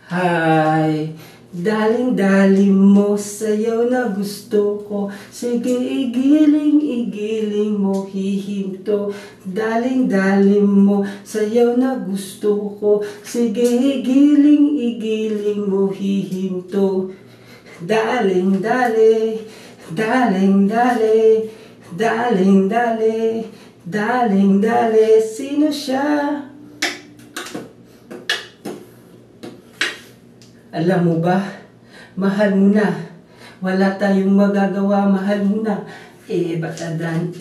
Hi, daling-daling mo, sayaw na gusto ko. Sige, igiling mo, hihinto. Daling-daling mo, sayaw na gusto ko. Sige, igiling mo, hihinto. Daling-dali, daling-dali, daling-dali, daling-dali. Sino siya? Alam mo ba, mahal mo na. Wala tayong magagawa, mahal mo na. Batadan,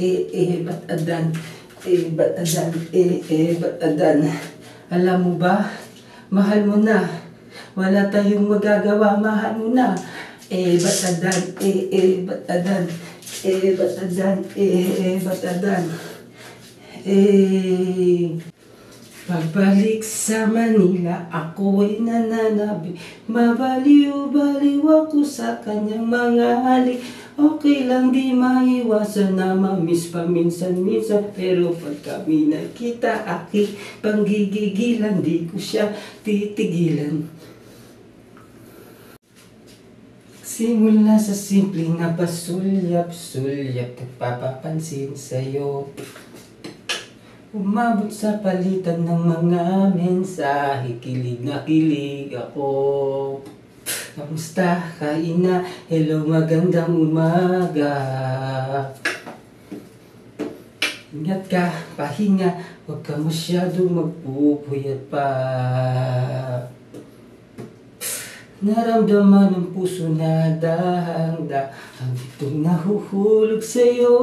batadan, batadan, batadan. Alam mo ba, mahal mo na. Wala tayong magagawa, mahal mo na. Batadan, batadan, batadan, batadan. Pagbalik sa Manila, ako ay nananabi. Mabaliw-baliw ako sa kanyang mga halik. Okay lang di maiwasan na mamiss paminsan-minsan. Pero pag kami nakita, aking panggigigilan, di ko siya titigilan. Simula sa simpleng na pasulyap-sulyap, nagpapapansin sa'yo. Umabot sa palitan ng mga mensahe, kilig na kilig ako. Kamusta? Kain na? Hello, magandang umaga. Ingat ka, pahinga, huwag ka masyadong magpupuyat pa. Naramdaman ng puso na dahang-dahang itong nahuhulog sa'yo.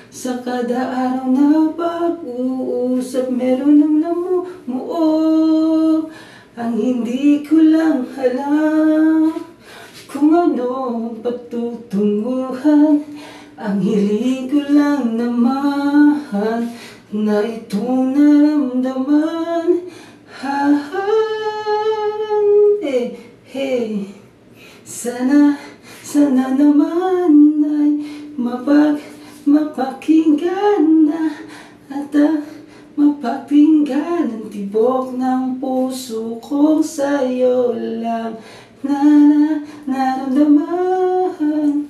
Sa kada araw na pag-uusap, meron ng namumuo. Ang hindi ko lang alam kung ano patutunguhan. Ang hiling ko lang naman na itong naramdaman. Sana naman ay mapakinggan na at mapakinggan ang tibok ng puso kong sa'yo lang naramdaman.